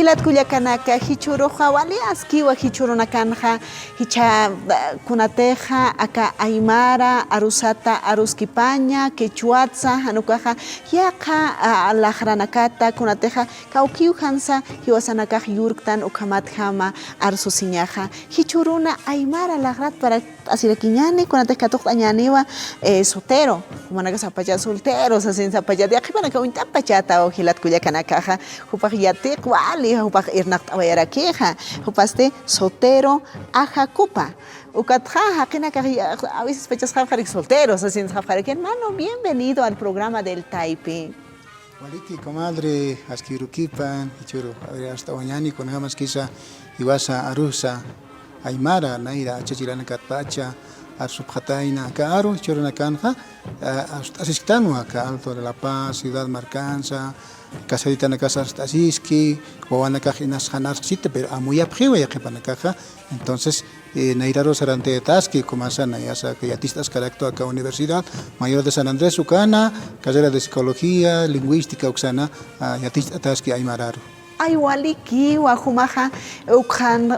Hilat kullakanaka hichuruja wali askiwa hichurunakanja hicha kunateja aka aymara arusata aruskipaña quechuatza hanukaja yaqa lajranakata kunateja kaukiu hansa hiwasanakaj yurktan ukamatjama arsusiñaja hichuruna aymara lajrat para asirakiñani kunateja tuqtañaniwa soltero manaka sapaya solteros asin sapaya de aquí manaka untapachata o hilat kullakanakaja hupaj yatiq wali hupaj irnaqt awayarakeja hupaste soltero ajacupa ukatja a veces pechas jajarik solteros asin jajarik hermano bienvenido al programa del Taipi. Waliki comadre askirukipan ichuru hasta mañana con jamas quizá iwasa arusa aymara naira chachirana katpacha Arsubjataina Caro, Choronacanja, Asistano, Alto de la Paz, Ciudad Marcanza, Casadita na Casa Stasiski, Guanacajinas Hanarcite, pero a muy apjiva y a entonces Nairaro Sarante de Tasqui, como sana, ya sea que yatistas caracto acá Universidad Mayor de San Andrés, Ucana, carrera de Psicología, Lingüística, Uxana, Yatista Tasqui Aymararo. Ay waliki wajumaja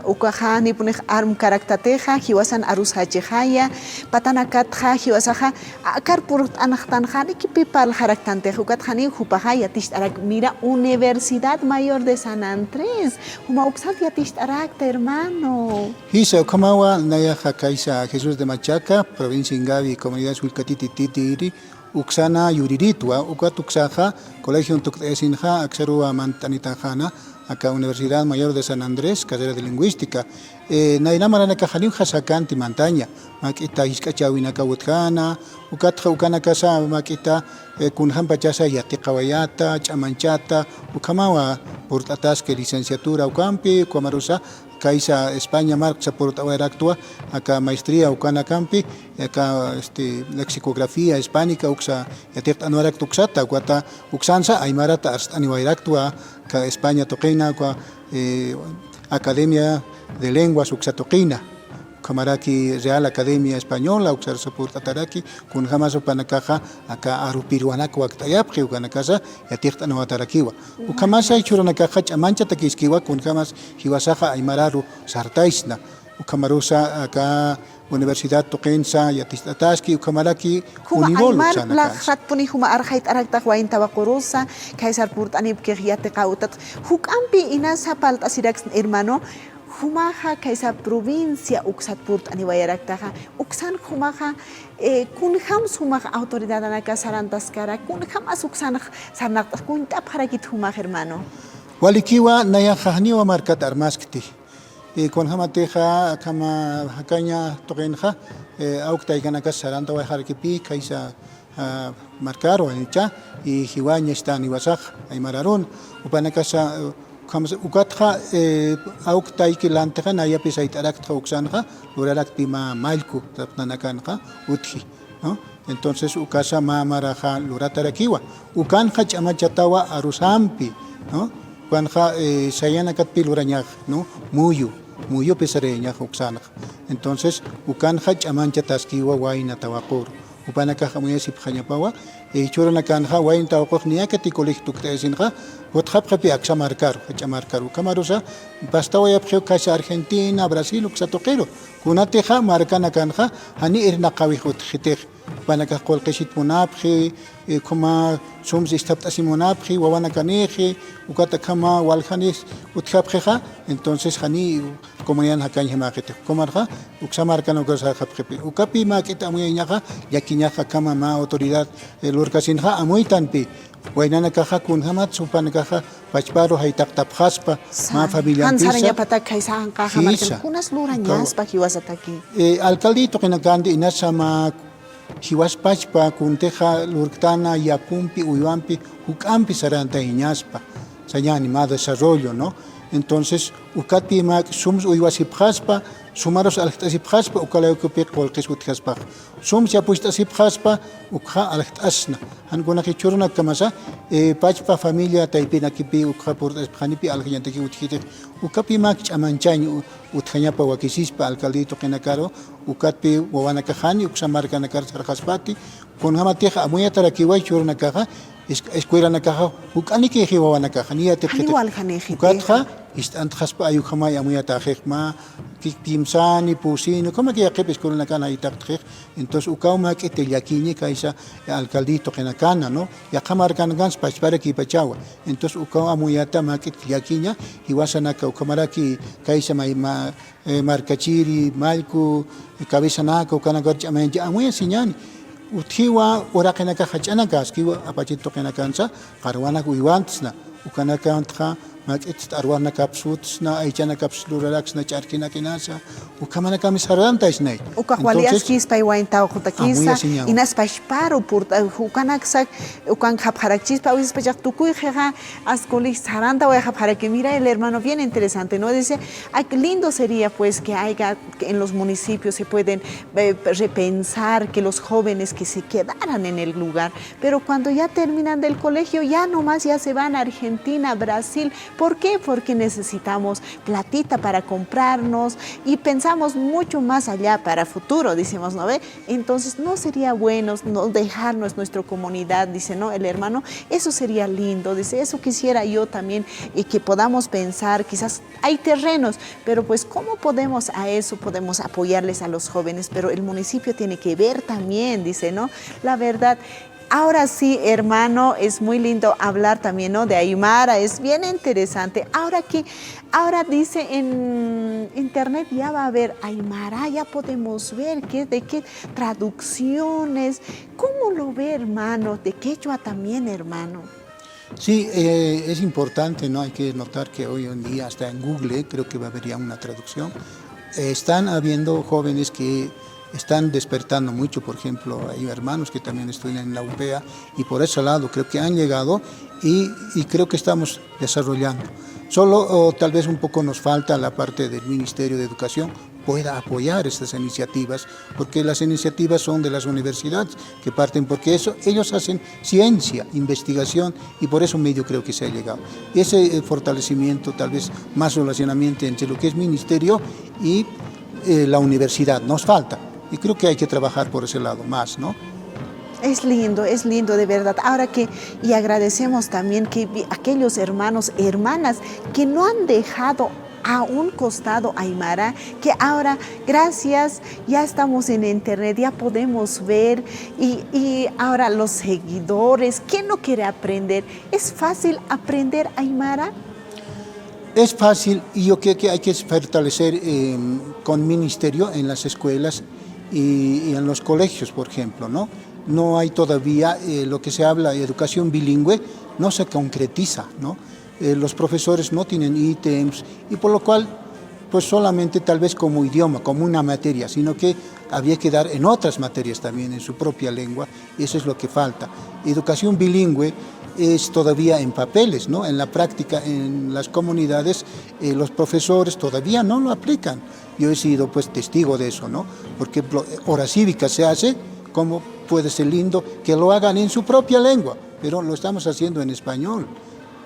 ukaja nipunej arm karaktateja hiwasan arushachejaya patanakatja hiwasaja akarpur anajtanja nikipipal jaraktanteja ukatjani jupajaya tishtarak mira Universidad Mayor de San Andrés huma uksat yatishtarakta hermano Hisa ukamawa nayaja kaisa Jesús de Machaca provincia Ingavi comunidad Huilcatiti Titiri Uxana Yuriritwa, Ukatuxaja, Colegio Tuktesinja, Axerua Mantanitajana, acá Universidad Mayor de San Andrés, carrera de Lingüística. Nainamarana Cajalim Hasakanti Montaña, Makita Iskachawinaka Utkana, Ukatja Ukana Casa, Makita, Kunhan Pachasa Yatikawayata, Chamanchata, Ukamawa, Portataske, licenciatura Ukampi, Kuamarusa, Kaisa España Marxa por actúa acá maestría Ucana Campi acá lexicografía hispánica uxa yatet anuarak tuxata guata uxansa aymarata hasta aniwairactua acá España toquina Academia de Lenguas uxa toquina Camaraki Real Academia Española uxar soporta taraki kun jamás upanakaja acá arupiruanaku aktayapji ukanakasa yatet anuatarakiwa ukamasa ichuranakaja chamancha takiskiwa kun jamás hiwasaja aymararu sartaisna ukamarusa acá Universidad Toquensa yatistataski ukamaraki unibol uxana lajat puni huma arjait araktak wain tabakurusa kaisar purt anib kiyate kautat hukampi inasa palta sirax hermano Humaja kaisa provincia uksatpurt aniwayaraktaja uksan humaja kunhams humaja autoridad anaka sarantaskara kunhamas uksan sarnak kuntap harakit humaja hermano walikiwa nayajahniwa markat armaskti kunhamateja kama hakaña toqenja auktaykanaka saranta wa harakipi kaisa marcaro anicha y hiwaña están iwasaj aymararon upanakasa ukatja auktaiki lanteja naya pisait arakta uksanja lurarakti ma mailku tapnanakanja utji ¿no? Entonces ukasa ma maraja luratarakiwa ukanja chamachatawa arusampi ¿no? Kwanja sayanakat lurañaj ¿no? muyu pesareñaj uksanja entonces ukanja chamanchataskiwa waina tawaqur upanakaja munisip jañapawa churanakanja wain tawaqoj niakati colegio tuktesinja Otjapjapi axamarcar, Hachamarcaru, Camarosa, Pastawayapjo, Casa Argentina, Brasil, Uxatoquero, Kunateja, Marcana Canja, Hani Ernakawihut Hitej, Panacacol Kesit Monapji, Kuma Sums Istaptasimonapji, Wawanacaneje, Ucatakama, Walhanis, Utjapjeja, entonces Hani, Comunian Hakanjamajete, Comarja, Uxamarcano Gazajapjepi, Ucapi Maqueta Muyaja, Yaquiñaja Kama, autoridad, el Urcasinja, Amuitanpi. Wainana caja kun hamat supan caja pachparo haitak tapjaspa ma familia pisa Hansaranya patak kaisahan caja marken kunas lurañas pa hiwasataki alcaldito kinakandi inasama hiwas pachpa kunteja lurktana yapumpi uyampi hukampi saranta iñaspa sañani ma desarrollo no entonces ukatpi ma sums uywasipjaspa sumaros alhtasipjaspa ukalaukupi qolqis utjaspa sums yapushtasipjaspa ukha alhtasna hankuna kichuruna kamasa pachpa familia taipinakipi ukha portasjanipi alhayantaki utjite ukapi ma chamanchañ utjañapa wakisispa alcaldito qinakaro ukatpi wawanakajani uksamarkanakar sarjaspati kunhamatija amuyatarakiway churunakaja escuela nakaja ukani que jiwa nakaja ni ate Igual janeji. ukatja istant haspa ayu kama ya muy atajekma timsani pusino como que ya que escuela nakana itakje entonces ukauma que te yakini kaisa alcaldito que nakana no ya kamar kan gans para ki pachawa entonces ukauma muy atama que yakinya iwasana ka ukamara ki kaisa ma marcachiri malku cabeza naka ukana gorchamen ya muy sinyani utiwa ora kanaka hachana gaskiwa apachito kanakansa qarwana kuiwantsna ukanakantja mak'it arwana kapsutsna aychana kapsluralaksna charkina kinasa ukamana kamisaranta isnay Ukahwalias kispa iwainta ujutakisa inas pashparo por ukanaksak ukan japjarachispa uis pachak tukuy jeja ascolis saranta voy a japjara que mira el hermano bien interesante no dice ay, qué lindo sería pues que haya que en los municipios se pueden repensar que los jóvenes que se quedaran en el lugar pero cuando ya terminan del colegio ya nomás ya se van a Argentina, Brasil. ¿Por qué? Porque necesitamos platita para comprarnos y pensamos mucho más allá para futuro, decimos, ¿no ve? Entonces no sería bueno no dejarnos nuestra comunidad, dice, ¿no? El hermano, eso sería lindo, dice, eso quisiera yo también y que podamos pensar, quizás hay terrenos, pero pues ¿cómo podemos a eso? Podemos apoyarles a los jóvenes, pero el municipio tiene que ver también, dice, ¿no? La verdad. Ahora sí, hermano, es muy lindo hablar también, ¿no? De Aymara, es bien interesante. Ahora dice en internet ya va a haber Aymara, ya podemos ver de qué traducciones, ¿cómo lo ve, hermano? De quechua también, hermano. Sí, es importante, ¿no? Hay que notar que hoy en día hasta en Google creo que va a haber ya una traducción. Están habiendo jóvenes que están despertando mucho, por ejemplo, hay hermanos que también estudian en la UPEA y por ese lado creo que han llegado y creo que estamos desarrollando. Solo tal vez un poco nos falta la parte del Ministerio de Educación pueda apoyar estas iniciativas, porque las iniciativas son de las universidades que parten, porque ellos hacen ciencia, investigación y por eso medio creo que se ha llegado. Ese fortalecimiento, tal vez más relacionamiento entre lo que es ministerio y la universidad, nos falta. Y creo que hay que trabajar por ese lado más, ¿no? Es lindo de verdad. Ahora y agradecemos también que aquellos hermanos, hermanas que no han dejado a un costado Aymara, que ahora, gracias, ya estamos en internet, ya podemos ver y ahora los seguidores, ¿quién no quiere aprender? ¿Es fácil aprender Aymara? Es fácil y yo creo que hay que fortalecer con ministerio en las escuelas y en los colegios, por ejemplo, ¿no? No hay todavía lo que se habla de educación bilingüe, no se concretiza, ¿no? Los profesores no tienen ítems y por lo cual, pues solamente tal vez como idioma, como una materia, sino que había que dar en otras materias también, en su propia lengua, y eso es lo que falta. Educación bilingüe es todavía en papeles, ¿no? En la práctica, en las comunidades, los profesores todavía no lo aplican. Yo he sido pues testigo de eso, ¿no? Porque hora cívica se hace, como puede ser lindo que lo hagan en su propia lengua, pero lo estamos haciendo en español.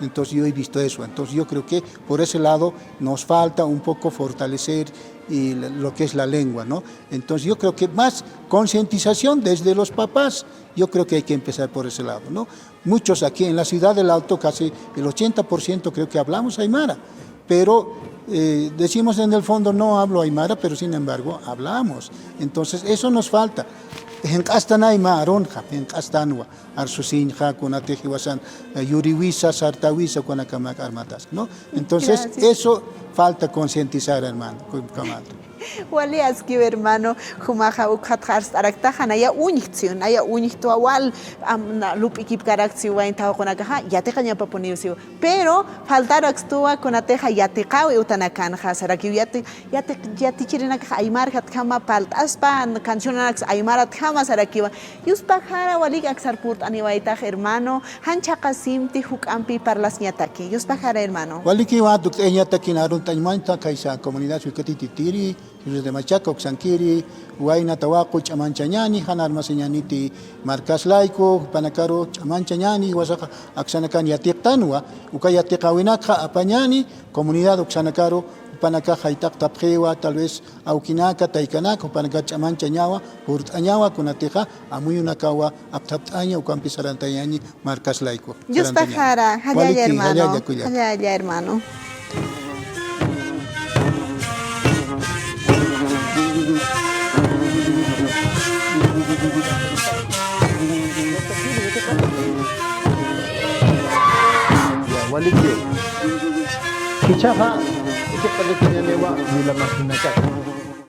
Entonces yo he visto eso, entonces yo creo que por ese lado nos falta un poco fortalecer lo que es la lengua, ¿no? Entonces yo creo que más concientización desde los papás, yo creo que hay que empezar por ese lado, ¿no? Muchos aquí en la ciudad del Alto, casi el 80% creo que hablamos Aymara, pero decimos en el fondo no hablo Aymara, pero sin embargo hablamos, entonces eso nos falta. Henkastanay maaronja, henkastanwa, arsusinja, kunatejiwasan, yuriwisa, sartawisa, kunakamak armatas, ¿no? Entonces, gracias. Eso falta concientizar, hermano, Kamal. Wali askiw hermano humaja ukhatkhars araktaja naya uñichtu awal lup ikip karakzi wain taw konakaja yateja nya paponiusiu pero faltar axtua konateja yateqaw utanakan hasaraki yati chirina aymar khatkhama palt aspa cancionax aymarat khama sarakiwa yuspa jara wali aksarpurt aniwaitaj hermano hancha qasimti hukampi parlas nyataki yuspa jara hermano wali ki wa duk nyataki narun tañmanta kaisa comunidad suikati titiri Jesús de Machaca, Oxanquiri, Huayna, Tahuaco, Chamanchañani, Hanar Maseñaniti, Marcas Laico, Panacaro, Chamanchañani, Huasaca, Axanacan Yatiqtanua, Ucayatiqawinaca, Apañani, Comunidad Oxanacaro, Panaca, Haitak Tapjewa, tal vez Auquinaca, Taikanaca, Panaca Chamanchañawa, Hurtañawa, Kunateja, Amuyunacawa, Aptaptaña, Ucampi Sarantayani, Marcas Laico. Yusta Jara, Hayaya hermano. Hayaya hermano. Waliki. Kichaha, ito pala kinyanewa nila makinaka.